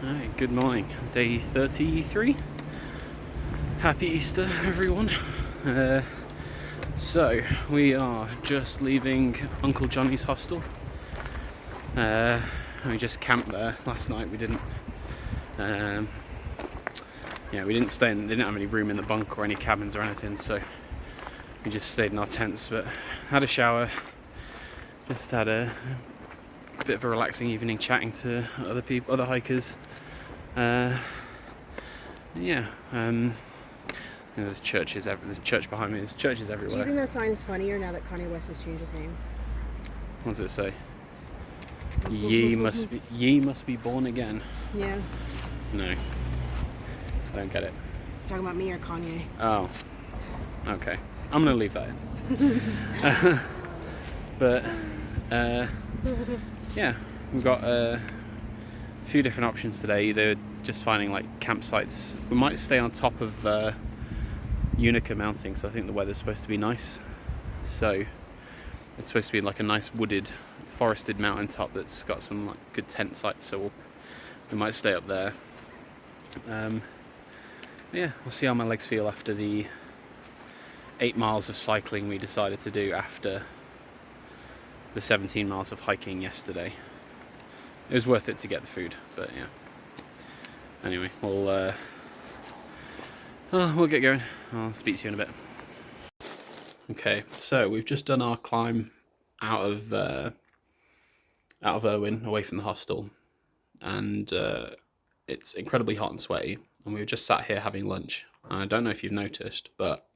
Alright, good morning. Day 33. Happy Easter, everyone. So, we are just leaving Uncle Johnny's hostel. We just camped there last night. We didn't stay in, they didn't have any room in the bunk or any cabins or anything, so we just stayed in our tents, but had a shower, just had a bit of a relaxing evening chatting to other hikers. There's churches. There's church behind me. There's churches everywhere. Do you think that sign is funnier now that Kanye West has changed his name? What does it say? Ye must be born again. Yeah. No, I don't get it. It's talking about me or Kanye. Oh, okay. I'm gonna leave that in. But yeah, we've got a few different options today. Either just finding like campsites. We might stay on top of Unaka mountain because I think the weather's supposed to be nice. So it's supposed to be like a nice wooded, forested mountain top that's got some like good tent sites. So we might stay up there. Yeah, we'll see how my legs feel after the 8 miles of cycling we decided to do after the 17 miles of hiking yesterday. It was worth it to get the food, but yeah. Anyway, we'll get going. I'll speak to you in a bit. Okay, so we've just done our climb out of Irwin, away from the hostel, and it's incredibly hot and sweaty. And we were just sat here having lunch. And I don't know if you've noticed, but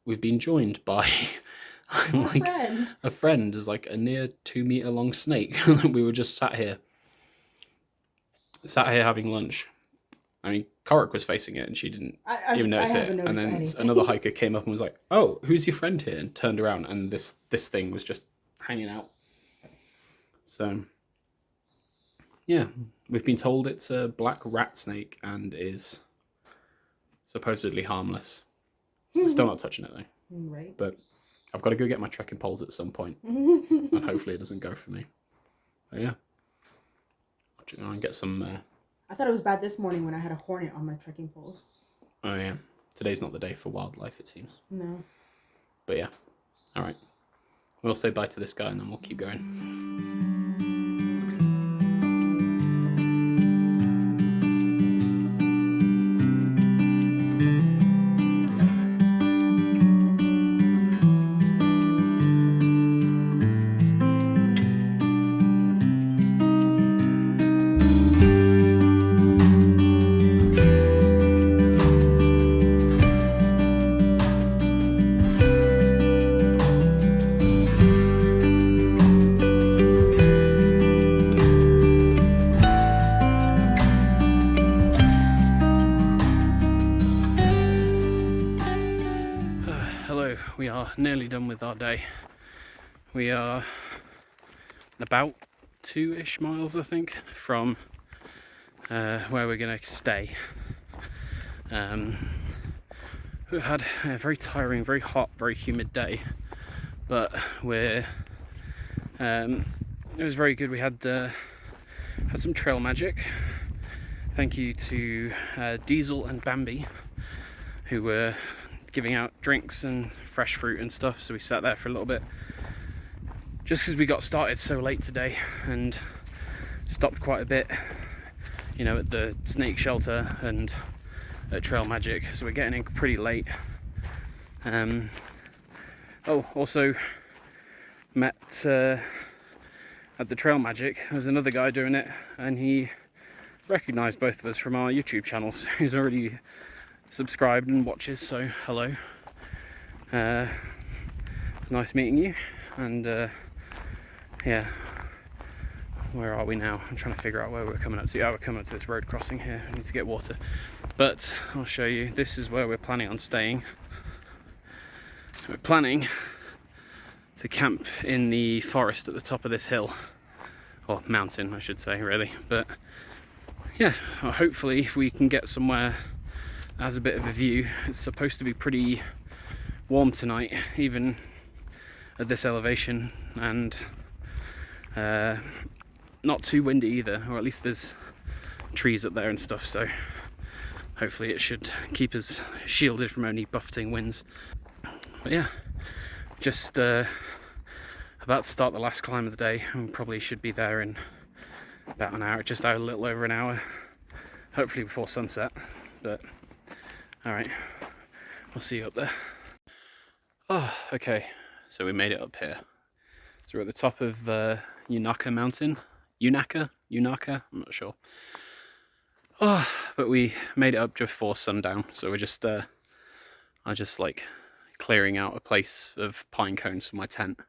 we've been joined by a friend is like a near 2 meter long snake. We were just sat here having lunch. I mean, Korik was facing it and she didn't even notice it. And then another hiker came up and was like, "Oh, who's your friend here?" And turned around and this thing was just hanging out. So yeah, we've been told it's a black rat snake and is supposedly harmless. I'm still not touching it though. Right. But I've got to go get my trekking poles at some point, and hopefully it doesn't go for me. But yeah, I'll try and get some. I thought it was bad this morning when I had a hornet on my trekking poles. Oh yeah, today's not the day for wildlife, it seems. No. But yeah, all right. We'll say bye to this guy and then we'll keep going. We are nearly done with our day. We are about 2-ish miles, I think, from where we're going to stay. We've had a very tiring, very hot, very humid day, but it was very good. We had some trail magic. Thank you to Diesel and Bambi, who were giving out drinks and fresh fruit and stuff, so we sat there for a little bit just because we got started so late today and stopped quite a bit, at the snake shelter and at Trail Magic, so we're getting in pretty late. Also met at the Trail Magic, there was another guy doing it and he recognised both of us from our YouTube channels. He's already subscribed and watches, so hello. It's nice meeting you. And yeah, where are we now? I'm trying to figure out where we're coming up to. We're coming up to this road crossing here. I need to get water, but I'll show you. This is where we're planning on staying. We're planning to camp in the forest at the top of this hill, or mountain I should say, really. But yeah, hopefully if we can get somewhere that has a bit of a view. It's supposed to be pretty warm tonight, even at this elevation, and not too windy either, or at least there's trees up there and stuff, so hopefully it should keep us shielded from any buffeting winds. But yeah, just about to start the last climb of the day, and probably should be there in about an hour, just a little over an hour, hopefully before sunset. But alright, we'll see you up there. Oh, okay, so we made it up here. So we're at the top of Unaka mountain. Unaka, I'm not sure. Oh, but we made it up just before sundown, so we're just I'm just like clearing out a place of pine cones for my tent.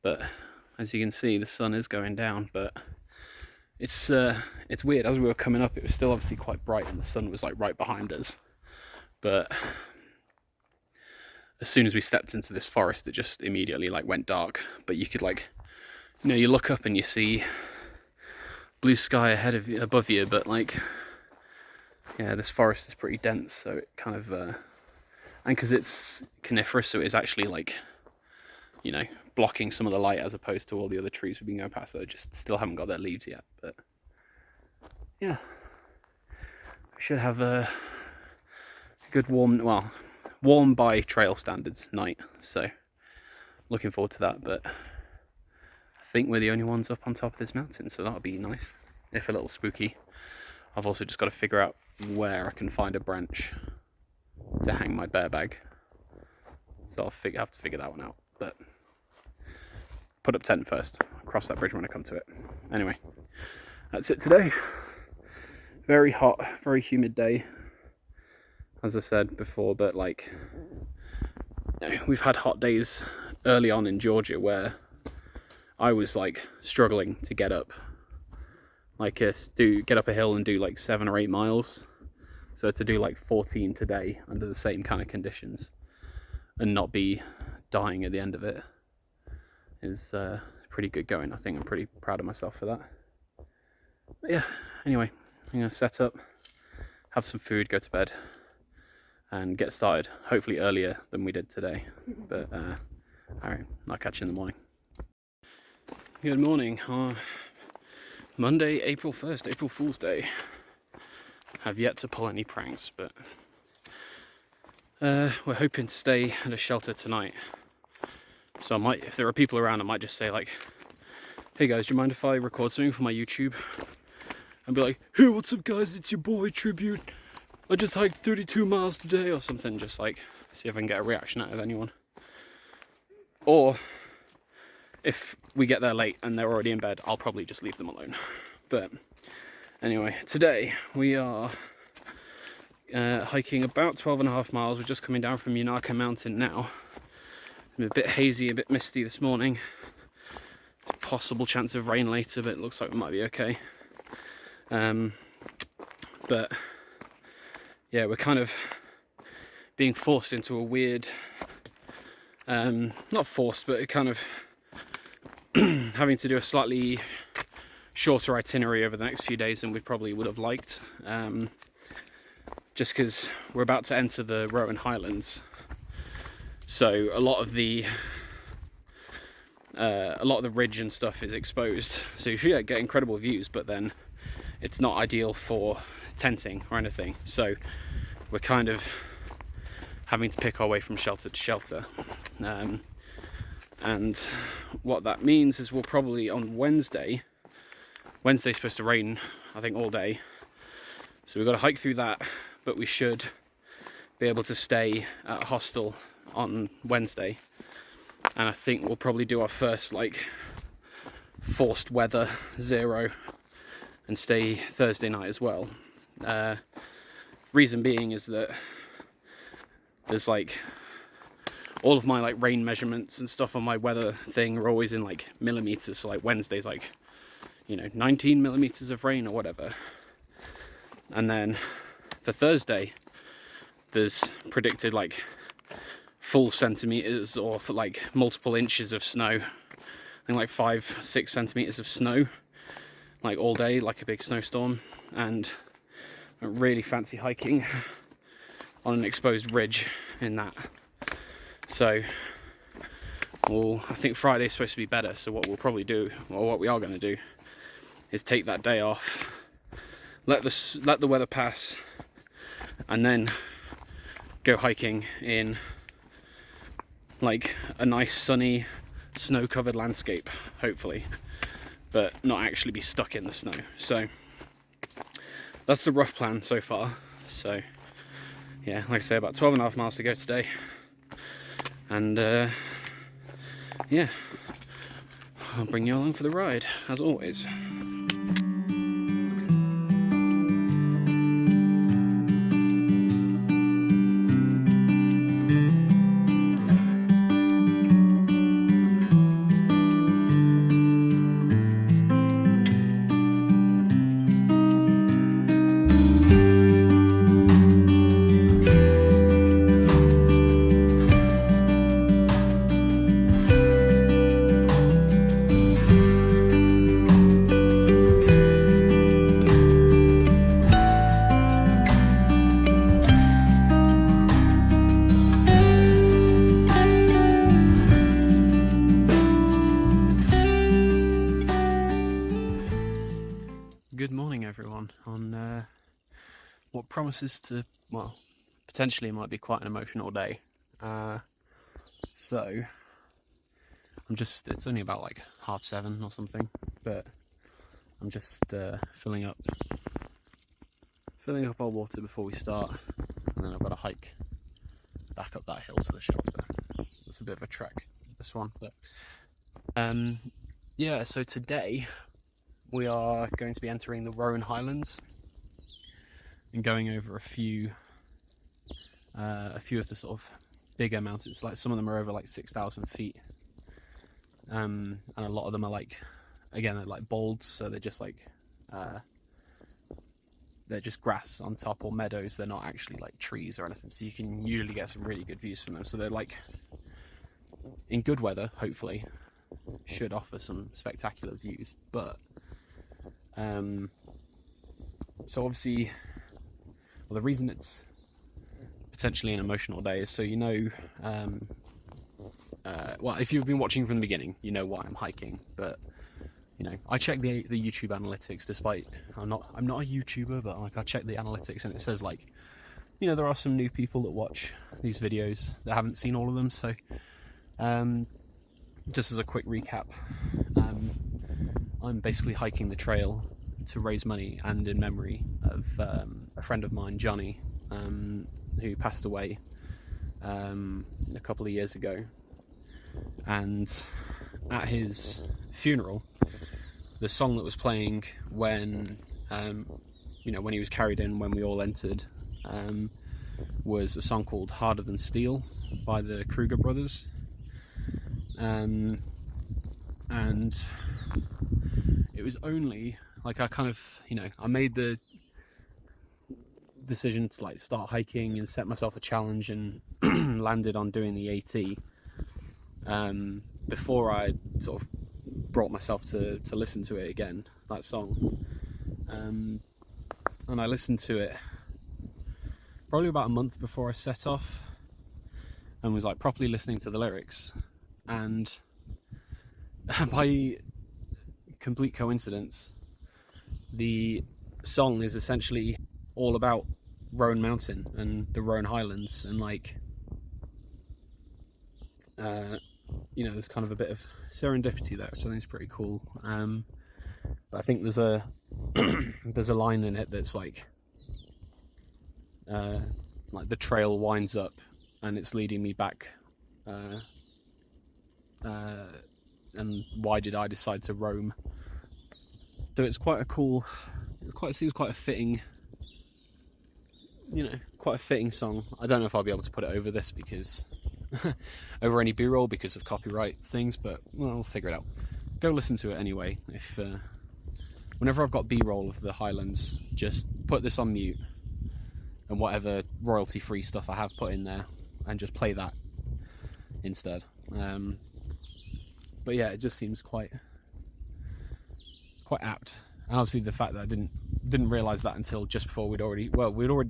But as you can see, the sun is going down, but it's weird. As we were coming up, it was still obviously quite bright and the sun was like right behind us. But as soon as we stepped into this forest, it just immediately like went dark. But you could like, you know, you look up and you see blue sky ahead of you, above you, but like, yeah, this forest is pretty dense, so it kind of and because it's coniferous, so it's actually like, you know, blocking some of the light as opposed to all the other trees we've been going past that just still haven't got their leaves yet. But yeah, we should have a good warm by trail standards night, so looking forward to that. But I think we're the only ones up on top of this mountain, so that'll be nice, if a little spooky. I've also just got to figure out where I can find a branch to hang my bear bag, so I'll have to figure that one out. But put up tent first, I'll cross that bridge when I come to it. Anyway, that's it today. Very hot, very humid day, as I said before, but like, you know, we've had hot days early on in Georgia where I was like struggling to get up, like get up a hill and do like 7 or 8 miles. So to do like 14 today under the same kind of conditions and not be dying at the end of it is pretty good going. I think I'm pretty proud of myself for that. But yeah, anyway, I'm gonna set up, have some food, go to bed, and get started, hopefully earlier than we did today. But alright, I'll catch you in the morning. Good morning. Monday, April 1st, April Fool's Day. Have yet to pull any pranks, but we're hoping to stay at a shelter tonight. So I might, if there are people around, I might just say like, hey guys, do you mind if I record something for my YouTube? And be like, hey, what's up guys, it's your boy Tribute. I just hiked 32 miles today, or something, just like, see if I can get a reaction out of anyone. Or, if we get there late and they're already in bed, I'll probably just leave them alone. But anyway, today we are hiking about 12.5 miles. We're just coming down from Unaka mountain now. It's a bit hazy, a bit misty this morning. Possible chance of rain later, but it looks like we might be okay. But yeah, we're kind of being forced into a weird, not forced, but kind of having to do a slightly shorter itinerary over the next few days than we probably would have liked, just because we're about to enter the Roan Highlands, so a lot of the ridge and stuff is exposed, so you should get incredible views, but then it's not ideal for tenting or anything, so we're kind of having to pick our way from shelter to shelter. And what that means is we'll probably on Wednesday's supposed to rain, I think, all day, so we've got to hike through that, but we should be able to stay at a hostel on Wednesday, and I think we'll probably do our first like forced weather 0 and stay Thursday night as well. Reason being is that there's like all of my like rain measurements and stuff on my weather thing are always in like millimeters, so like Wednesday's like, you know, 19 millimeters of rain or whatever, and then for Thursday there's predicted like full centimeters or for like multiple inches of snow. I think like 5-6 centimeters of snow, like all day, like a big snowstorm, and I really fancy hiking on an exposed ridge in that. So I think Friday's supposed to be better, so what we'll probably do, or what we are going to do, is take that day off, let the weather pass, and then go hiking in like a nice sunny snow-covered landscape, hopefully, but not actually be stuck in the snow. So that's the rough plan so far. So yeah, like I say, about 12.5 miles to go today, and yeah, I'll bring you along for the ride as always. Good morning, everyone, on what promises to, well, potentially might be quite an emotional day. So it's only about like 7:30 or something, but I'm just filling up our water before we start, and then I've got to hike back up that hill to the shelter. It's a bit of a trek, this one, but yeah, so today we are going to be entering the Roan Highlands and going over a few of the sort of bigger mountains. Like some of them are over like 6,000 feet, and a lot of them are like, again, they're like bolds, so they're just like they're just grass on top or meadows. They're not actually like trees or anything, so you can usually get some really good views from them. So they're like, in good weather, hopefully, should offer some spectacular views, but so obviously, well, the reason it's potentially an emotional day is so well, if you've been watching from the beginning, you know why I'm hiking, but I check the YouTube analytics. Despite I'm not a YouTuber, but like I check the analytics and it says like, there are some new people that watch these videos that haven't seen all of them. So just as a quick recap, I'm basically hiking the trail to raise money and in memory of a friend of mine, Johnny, who passed away a couple of years ago. And at his funeral, the song that was playing when when he was carried in, when we all entered, was a song called Harder Than Steel by the Kruger brothers. And it was only like I kind of, I made the decision to like start hiking and set myself a challenge and landed on doing the AT before I sort of brought myself to listen to it again, that song. And I listened to it probably about a month before I set off and was like properly listening to the lyrics, and by complete coincidence, the song is essentially all about Roan Mountain and the Roan Highlands, and like there's kind of a bit of serendipity there, which I think is pretty cool. But I think there's a there's a line in it that's like the trail winds up and it's leading me back, and why did I decide to roam? So it's quite a cool, seems quite a fitting, quite a fitting song. I don't know if I'll be able to put it over this because over any B-roll because of copyright things, but we'll figure it out. Go listen to it anyway. If whenever I've got B-roll of the Highlands, just put this on mute and whatever royalty-free stuff I have put in there, and just play that instead. But yeah, it just seems quite apt. And obviously the fact that I didn't realise that until just before we'd already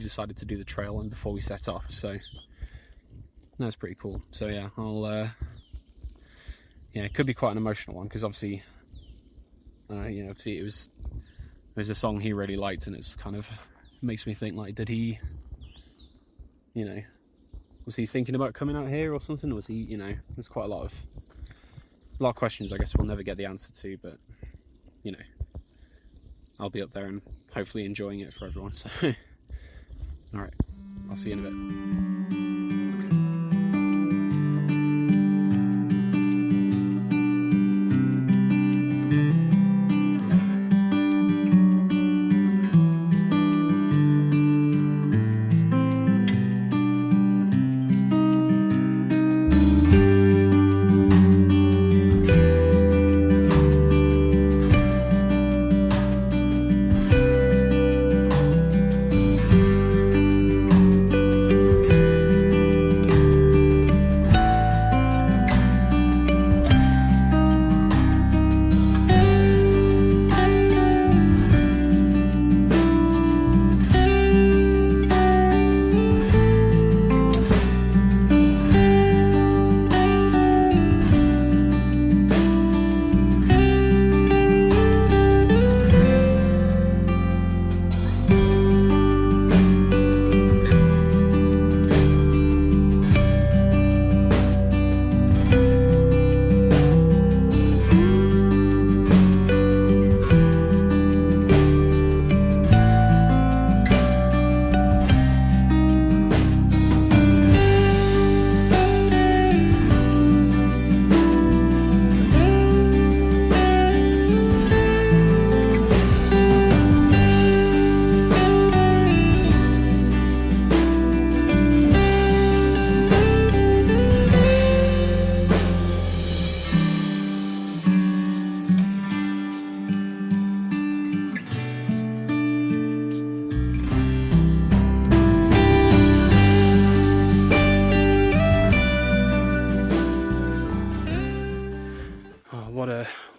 decided to do the trail and before we set off. So that's pretty cool. So yeah, it could be quite an emotional one because obviously, obviously it was there's a song he really liked, and it's kind of makes me think, like, did he, you know, was he thinking about coming out here or something? Or was he, you know, there's quite a lot of questions I guess we'll never get the answer to, but, you know, I'll be up there and hopefully enjoying it for everyone. So, all right, I'll see you in a bit.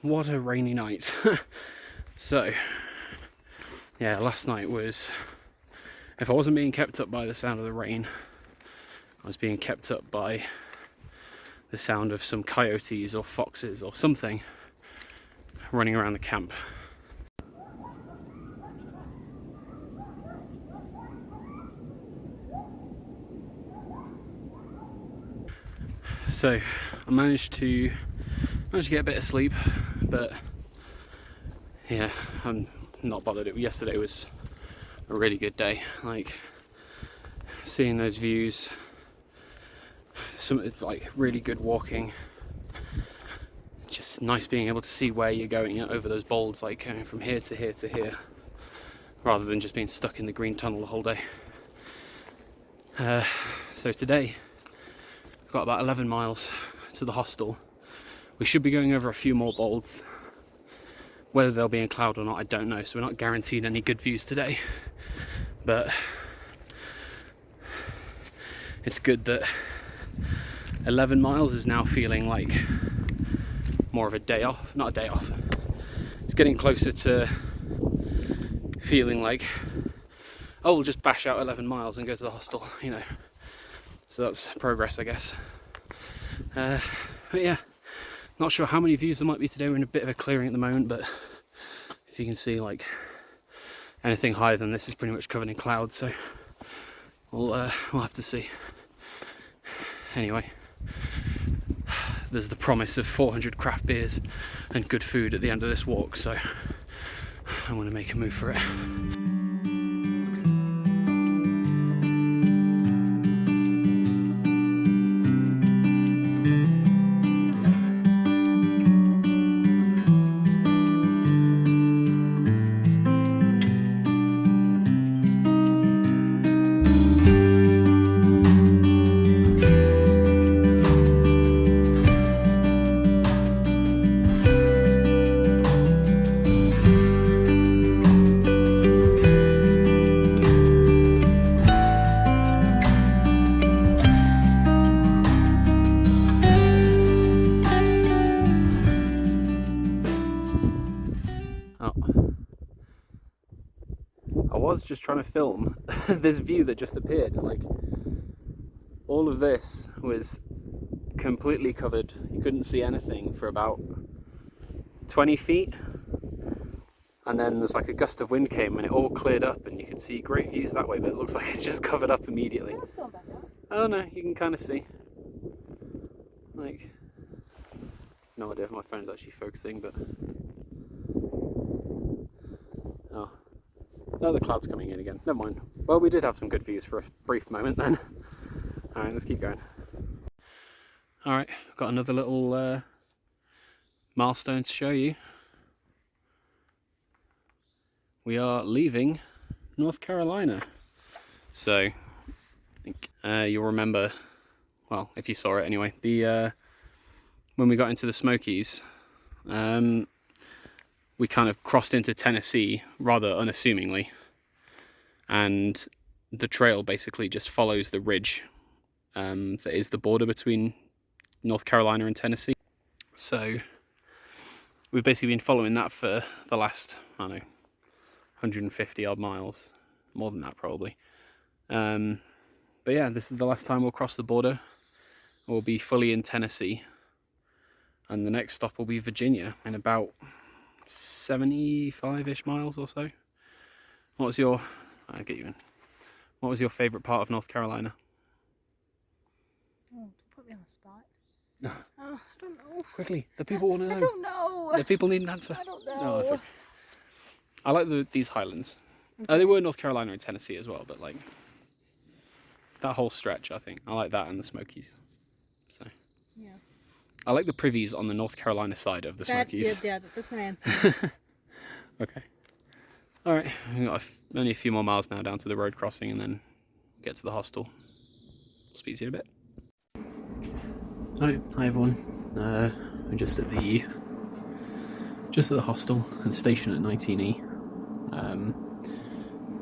What a rainy night. So yeah, last night was, if I wasn't being kept up by the sound of the rain, I was being kept up by the sound of some coyotes or foxes or something running around the camp. So I managed to get a bit of sleep, but yeah, I'm not bothered. Yesterday was a really good day, like seeing those views, some like really good walking, just nice being able to see where you're going over those bolds, like going from here to here to here, rather than just being stuck in the green tunnel the whole day. So today I've got about 11 miles to the hostel. We should be going over a few more bolds. Whether they'll be in cloud or not, I don't know, so we're not guaranteed any good views today. But it's good that 11 miles is now feeling like more of a day off. Not a day off. It's getting closer to feeling like, oh, we'll just bash out 11 miles and go to the hostel, you know. So that's progress, I guess. But yeah. Not sure how many views there might be today. We're in a bit of a clearing at the moment, but if you can see, like, anything higher than this is pretty much covered in clouds, so we'll have to see. Anyway, there's the promise of 400 craft beers and good food at the end of this walk, so I'm going to make a move for it. I was just trying to film this view that just appeared. Like, all of this was completely covered. You couldn't see anything for about 20 feet. and then there's like a gust of wind came and it all cleared up and you could see great views that way, but it looks like it's just covered up immediately. Let's go back up. Oh no, you can kind of see. Like, no idea if my phone's actually focusing, but oh, no, the cloud's coming in again. Never mind. Well, we did have some good views for a brief moment then. All right, let's keep going. All right, got another little milestone to show you. We are leaving North Carolina. So, I think you'll remember, well, if you saw it anyway, the when we got into the Smokies, we kind of crossed into Tennessee rather unassumingly, and the trail basically just follows the ridge that is the border between North Carolina and Tennessee. So we've basically been following that for the last, I don't know, 150 odd miles, more than that probably. But yeah, this is the last time we'll cross the border. We'll be fully in Tennessee, and the next stop will be Virginia in about 75-ish miles or so. What was your, I'll get you in. What was your favourite part of North Carolina? Oh, don't put me on the spot. Oh, I don't know. Quickly, the people want to know. I don't know. The people need an answer. I don't know. No, that's okay. I like these highlands. They were North Carolina and Tennessee as well, but like that whole stretch, I think. I like that and the Smokies. So yeah. I like the privies on the North Carolina side of the Smokies. Yeah, that's my answer. Okay. All right, we've got only a few more miles now down to the road crossing, and then get to the hostel. Speak to you in a bit. Hi everyone. We're just at the hostel and station at 19E.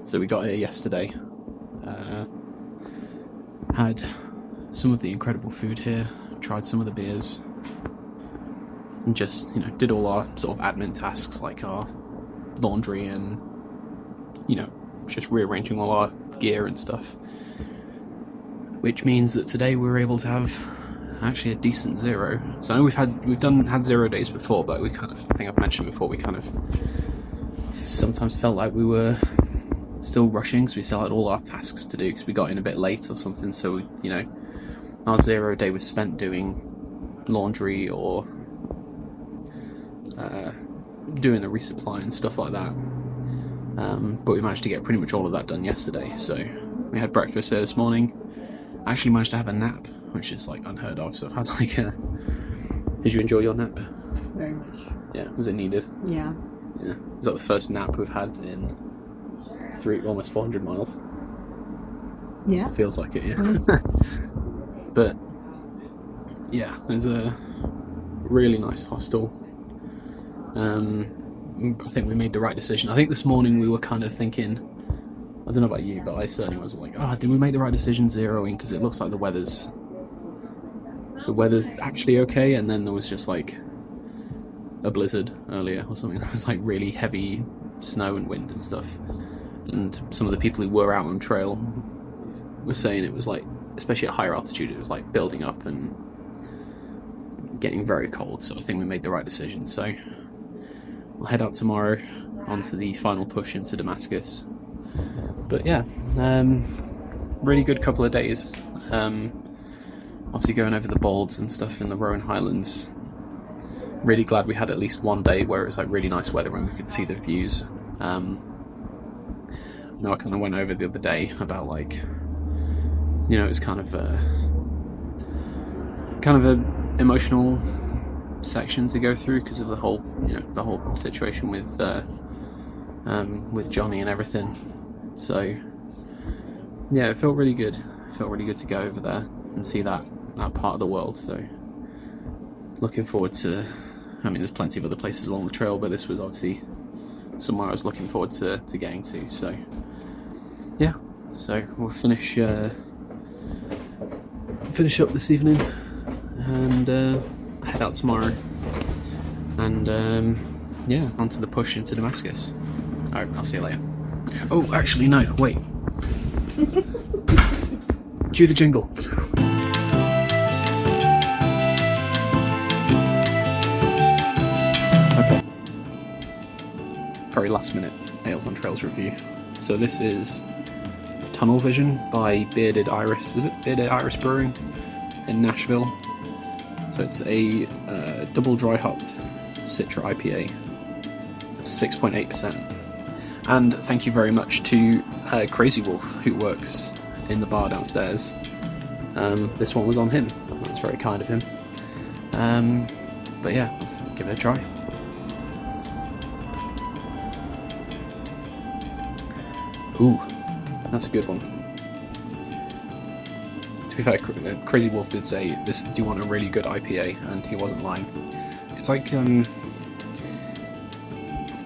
So we got here yesterday. Had some of the incredible food here. Tried some of the beers. And just, you know, did all our sort of admin tasks like our laundry and, you know, just rearranging all our gear and stuff. Which means that today we were able to have actually a decent zero. So I know we've had 0 days before, but we kind of, I think I've mentioned before, we kind of sometimes felt like we were still rushing because we still had all our tasks to do because we got in a bit late or something. So, you know, our 0 day was spent doing laundry or doing the resupply and stuff like that. But we managed to get pretty much all of that done yesterday. So we had breakfast there this morning. I actually managed to have a nap, which is like unheard of. So I've had like a... Did you enjoy your nap? Very much. Yeah, was it needed? Yeah. Yeah. Was that the first nap we've had in almost 400 miles? Yeah. Feels like it, yeah. But yeah, there's a really nice hostel. I think we made the right decision. I think this morning we were kind of thinking, I don't know about you, but I certainly was like, did we make the right decision zeroing? Because it looks like the weather's actually okay, and then there was just like a blizzard earlier or something. There was like really heavy snow and wind and stuff. And some of the people who were out on trail were saying it was like, especially at higher altitude, it was like building up and getting very cold. So I think we made the right decision. So we'll head out tomorrow onto the final push into Damascus. But yeah, really good couple of days. Obviously going over the bolds and stuff in the Roan Highlands. Really glad we had at least one day where it was like really nice weather and we could see the views. Now I kind of went over the other day about like, you know, it was kind of a emotional section to go through because of the whole, you know, the whole situation with Johnny and everything. So yeah, it felt really good. It felt really good to go over there and see that part of the world. So looking forward to, I mean, there's plenty of other places along the trail, but this was obviously somewhere I was looking forward to getting to. So yeah, so we'll finish up this evening and head out tomorrow, and yeah, onto the push into Damascus. Alright, I'll see you later. Oh, actually no, wait. Cue the jingle. Okay. very last minute Ales on Trails review. So this is Tunnel Vision by Bearded Iris. Is it Bearded Iris Brewing in Nashville? So it's a double dry hopped Citra IPA, 6.8%. And thank you very much to Crazy Wolf, who works in the bar downstairs. This one was on him. That's very kind of him. But yeah, let's give it a try. Ooh, that's a good one. To be fair, Crazy Wolf did say, "This, do you want a really good IPA?" And he wasn't lying. It's like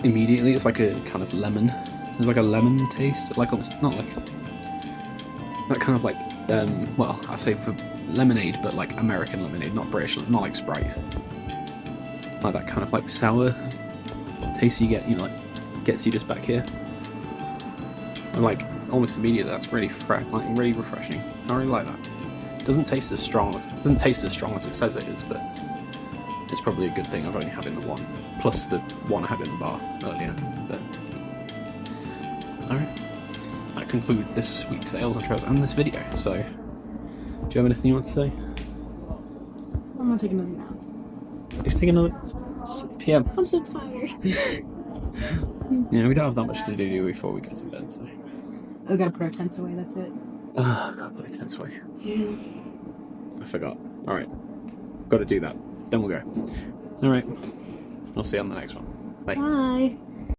immediately it's like a kind of lemon. There's like a lemon taste, like almost not like that kind of like well, I say for lemonade, but like American lemonade, not British, not like Sprite. Like that kind of like sour taste you get, like gets you just back here. And like almost immediately, that's really fresh, like really refreshing. I really like that. It doesn't taste as strong. It doesn't taste as strong as it says it is, but it's probably a good thing I've only had in the one, plus the one I had in the bar earlier. But alright, that concludes this week's Ales on Trails and this video. So, do you have anything you want to say? I'm gonna take another nap. You're taking another 6 PM. I'm so tired. Yeah, we don't have that much to do before we get to bed, so. I gotta put our tents away, that's it. Ah, gotta put the tents away. Yeah. I forgot. Alright. Gotta do that. Then we'll go. Alright. I'll see you on the next one. Bye. Bye.